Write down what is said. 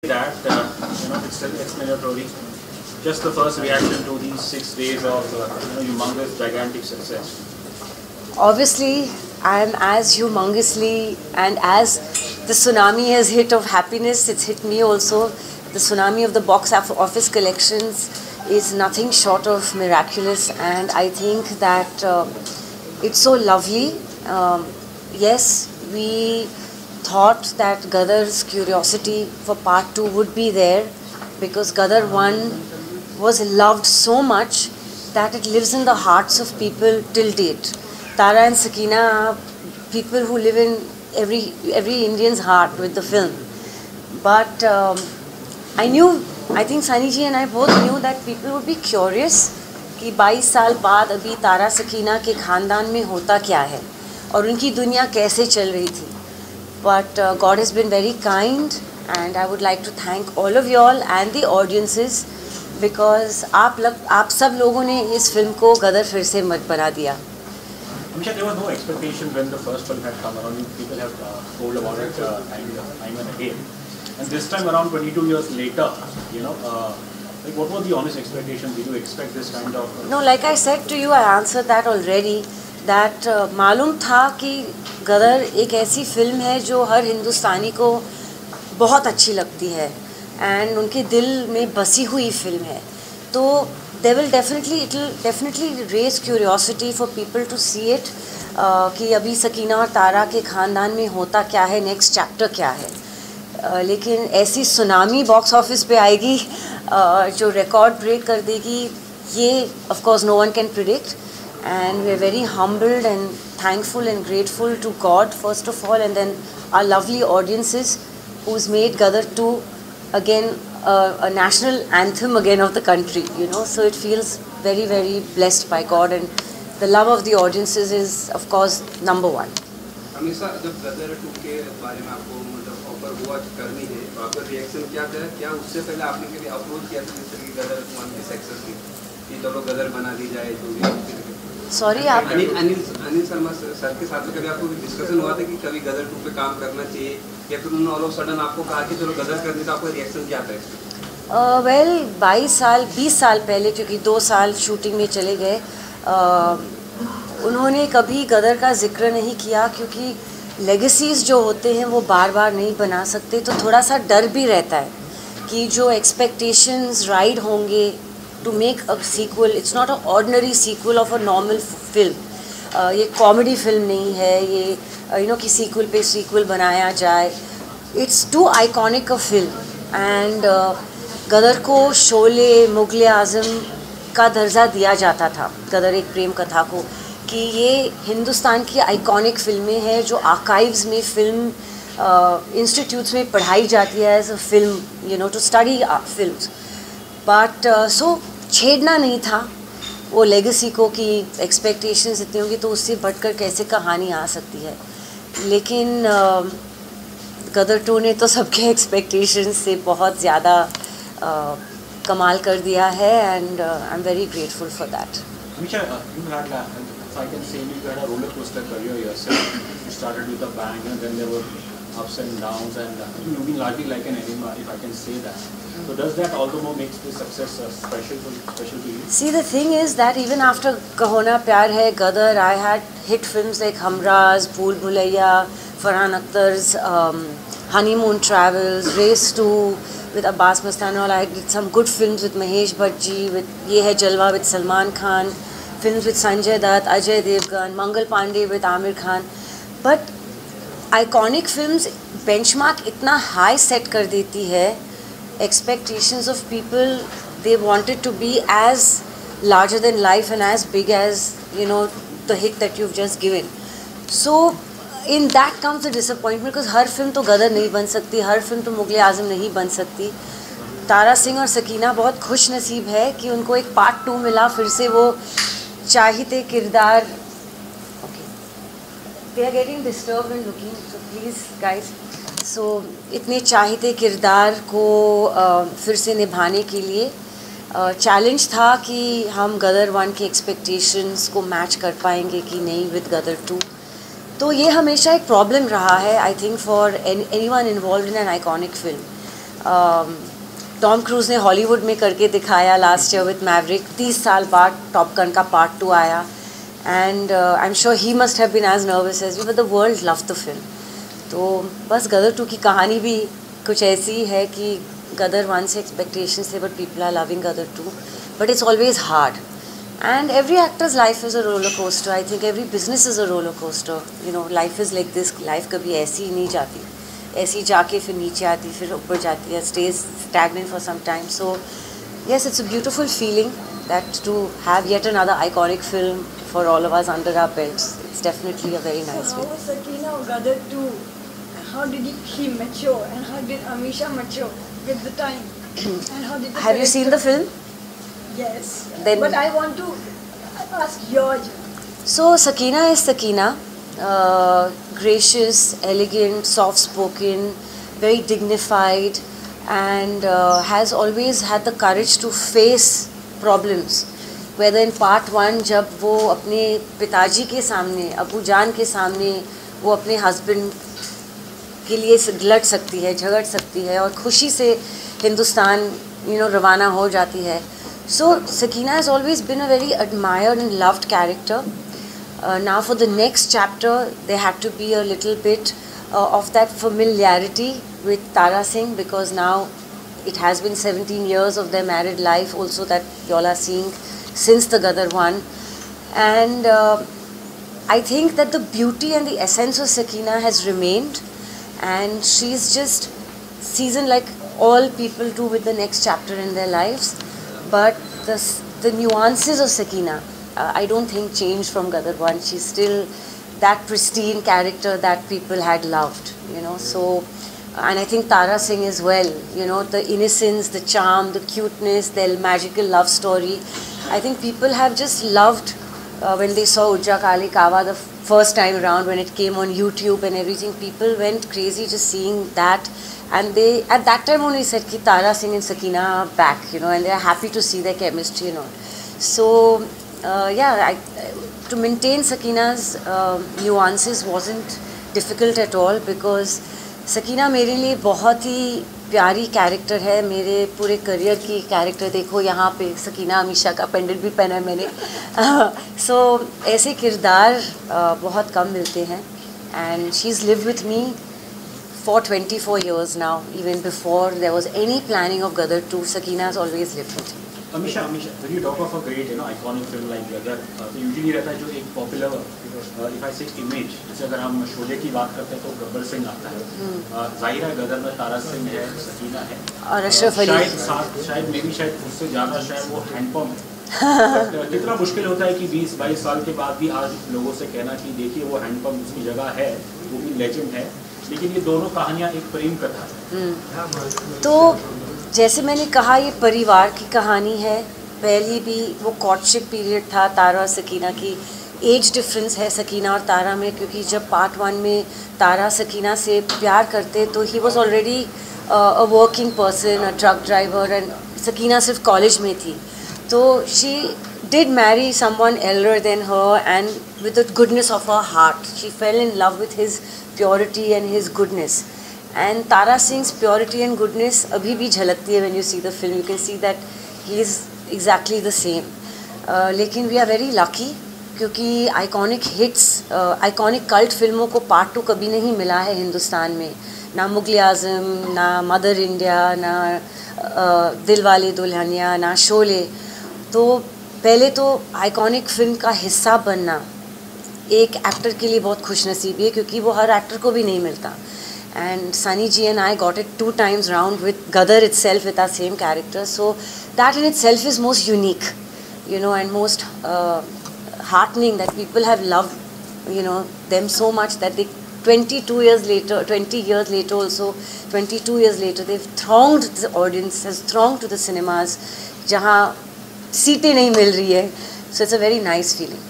that it's mandatory. Just the first reaction to these 6 days of humongous, gigantic success. Obviously, I am as humongously, and as the tsunami has hit of happiness, it's hit me also. The tsunami of the box office collections is nothing short of miraculous, and I think that it's so lovely. Yes, we thought that Gadar's curiosity for part 2 would be there, because Gadar 1 was loved so much that it lives in the hearts of people till date. Tara and Sakina are people who live in every Indian's heart with the film. But I think Sunny ji and I both knew that people would be curious कि 22 साल बाद अभी तारा सकीना के ख़ानदान में होता क्या है और उनकी दुनिया कैसे चल रही थी. But God has been very kind, and I would like to thank all of you all and the audiences, because आप सब लोगों ने इस फिल्म को गदर फिर से मत बना दिया. Amisha, there was no expectation when the first film had come around. People have told about it time and again. And this time around, 22 years later, what were the honest expectations? Did you expect this kind of... No, like I said to you, I answered that already. That मालूम था कि गदर एक ऐसी film है जो हर हिंदुस्तानी को बहुत अच्छी लगती है एंड उनके दिल में बसी हुई फिल्म है. तो it will definitely raise curiosity for people to see it, कि अभी सकीना और तारा के ख़ानदान में होता क्या है, नेक्स्ट चैप्टर क्या है. लेकिन ऐसी सुनामी बॉक्स ऑफिस पे आएगी जो रिकॉर्ड ब्रेक कर देगी, ये of course no one can predict. And we are very humbled and thankful and grateful to God first of all, and then our lovely audiences who's made Gadar 2 again a national anthem again of the country, so it feels very, very blessed by God, and the love of the audiences is of course number one. हमेशा जब गदर 2 के बारे में आपको मतलब offer हुआ करनी है तो आपका रिएक्शन क्या था? क्या उससे पहले आपने कभी अप्रोच किया था जिस तरह की गदर 1 की सक्सेस थी कि चलो गदर बना दी जाए? तो सॉरी, आप अनिल शर्मा सर के साथ में कभी आपको डिस्कशन हुआ था कि कभी गदर 2 पे काम करना चाहिए, या फिर उन्होंने ऑल ऑफ सडन आपको कहा कि चलो गदर करने का आपका रिएक्शन क्या था इसमें? वेल 20 साल पहले, क्योंकि 2 साल शूटिंग में चले गए, उन्होंने कभी गदर का जिक्र नहीं किया, क्योंकि लेगेसीज जो होते हैं वो बार बार नहीं बना सकते. तो थोड़ा सा डर भी रहता है कि जो एक्सपेक्टेशंस राइड होंगे to make a sequel. It's not an ordinary sequel of a normal film. ये कॉमेडी फिल्म नहीं है ये कि सीक्वल पे सीक्वल बनाया जाए. It's too iconic a film, and गदर को शोले, मुगल आज़म का दर्जा दिया जाता था, गदर एक प्रेम कथा को, कि ये हिंदुस्तान की आइकॉनिक फिल्में हैं जो आर्काइव्स में फिल्म इंस्टीट्यूट्स में पढ़ाई जाती है as a film, to study films. But छेड़ना नहीं था वो लेगेसी को कि एक्सपेक्टेशंस इतनी होंगी तो उससे बढ़कर कैसे कहानी आ सकती है. लेकिन गदर 2 ने तो सबके एक्सपेक्टेशंस से बहुत ज़्यादा कमाल कर दिया है, and I am very grateful for that. Amisha, you had, if I can say, you had a roller coaster career yourself. You started with a bang, and then there were ups and downs, and you've been largely like an enigma, if I can say that. So does that all the more makes this success special to you? See, the thing is that even after Kaho Na Pyar Hai, Gadar, I had hit films like Humraaz, Bhool Bhulaiya, Farhan Akhtar's Honeymoon Travels, Race 2 with Abbas Mastani. I did some good films with Mahesh Bhatt, with Ye Hai Jalwa with Salman Khan, films with Sanjay Dutt, Ajay Devgan, Mangal Pandey with Amir Khan. But iconic films benchmark इतना high set कर देती है. Expectations of people, they wanted to be as larger than life and as big as the hit that you've just given. So in that comes the disappointment, because her film तो गदर नहीं बन सकती, हर film तो मुगल आज़म नहीं बन सकती. तारा सिंह और सकीना बहुत खुश नसीब है कि उनको एक पार्ट 2 मिला, फिर से वो चाहते किरदार. They are getting disturbed and looking, so please guys. So इतने चाहते किरदार को फिर से निभाने के लिए चैलेंज था कि हम गदर 1 के एक्सपेक्टेशंस को मैच कर पाएंगे कि नहीं विद गदर 2. तो ये हमेशा एक प्रॉब्लम रहा है, I think, for anyone involved in an iconic film. Tom cruise ने हॉलीवुड में करके दिखाया लास्ट ईयर विथ मैवरिक. 30 साल बाद टॉप गन का पार्ट 2 आया, and I am sure he must have been as nervous as we, but the world love the film. तो बस गदर 2 की कहानी भी कुछ ऐसी है कि गदर 1 से एक्सपेक्टेशंस थे, but people are loving Gadar 2. But it's always hard, and every actor's life is a roller coaster. I think every business is a roller coaster. You know, life is like this. Life कभी ऐसी ही नहीं जाती, ऐसी जाके फिर नीचे आती, फिर ऊपर जाती है, stays stagnant for some time. So yes, it's a beautiful feeling that to have yet another iconic film for all of us under our belts. It's definitely a very nice So how feeling. was Sakina Gadar 2? How did she mature, and how did Amisha mature with the time? And how did the Have you seen the film? Yes. Then- But I want to ask your journey. So Sakina is Sakina, gracious, elegant, soft-spoken, very dignified, and has always had the courage to face problems. Whether in part 1 जब वो अपने पिताजी के सामने, अबू जान के सामने, वो अपने हस्बैंड के लिए लड़ सकती है, झगड़ सकती है, और खुशी से हिंदुस्तान रवाना हो जाती है. So Sakina has always been a very admired and loved character. Now for the next chapter, there had to be a little bit of that familiarity with Tara Singh, because now it has been 17 years of their married life also that y'all are seeing since the Gadar 1. And I think that the beauty and the essence of Sakina has remained, and she's just seasoned like all people do with the next chapter in their lives. But the nuances of Sakina, I don't think changed from Gadar 1. She's still that pristine character that people had loved, So, and I think Tara Singh as well, the innocence, the charm, the cuteness, their magical love story. I think people have just loved when they saw Ujja Kali Kawa the first time around, when it came on YouTube and everything. People went crazy just seeing that. And they, at that time only said कि Tara Singh and Sakina are back, and they are happy to see their chemistry and all. So, yeah, to maintain Sakina's nuances wasn't difficult at all, because Sakina मेरे लिए बहुत ही प्यारी character है. मेरे पूरे career की character देखो, यहाँ पे सकीना अमीशा का पेंडेंट भी पहना है मैंने. So, ऐसे किरदार बहुत कम मिलते हैं. And she's lived with me for 24 years now. Even before there was any planning of Gadar 2, Sakina has always lived with me. Amisha, when you talk of a great, iconic film like Gadar, तो usually रहता है जो एक popular, if I say image, जैसे अगर हम शोले की बात करते हैं तो गब्बर सिंह आता है. जाहिर है गदर में तारा सिंह है, सकीना है, और अशरफ अली. शायद उससे ज़्यादा शायद वो हैंडपम्प है. कितना मुश्किल होता है कि 20-22 साल के बाद भी आज लोगों से कहना कि देखिए वो हैंडपम्प उसकी जगह है, वो भी लेजेंड है. लेकिन ये दोनों कहानियाँ एक प्रेम कथा है. तो जैसे मैंने कहा, ये परिवार की कहानी है. पहली भी वो कॉर्टशिप पीरियड था तारा और सकीना की. एज डिफरेंस है सकीना और तारा में, क्योंकि जब पार्ट 1 में तारा सकीना से प्यार करते तो he was already a working person, a truck driver, and Sakina सिर्फ कॉलेज में थी. तो she did marry someone elder than her, and with the goodness of her heart she fell in love with his purity and his goodness. And Tara Singh's purity and goodness abhi bhi jhalakti hai when you see the film. You can see that he is exactly the same. लेकिन we are very lucky क्योंकि iconic hits, iconic cult फिल्मों को part 2 कभी नहीं मिला है हिंदुस्तान में. ना मुगल आज़म, ना मदर इंडिया, ना दिलवाले दुल्हनिया, ना शोले. तो पहले तो आइकॉनिक फिल्म का हिस्सा बनना एक एक्टर के लिए बहुत खुशनसीबी है, क्योंकि वो हर एक्टर को भी नहीं मिलता. And Sunny ji and I got it 2 times round with Gadar itself, with our same character. So that in itself is most unique, and most heartening that people have loved, them so much that they 20 years later also, 22 years later, they've thronged, the audience has thronged to the cinemas, जहाँ सीटें नहीं मिल रही है. So it's a very nice feeling.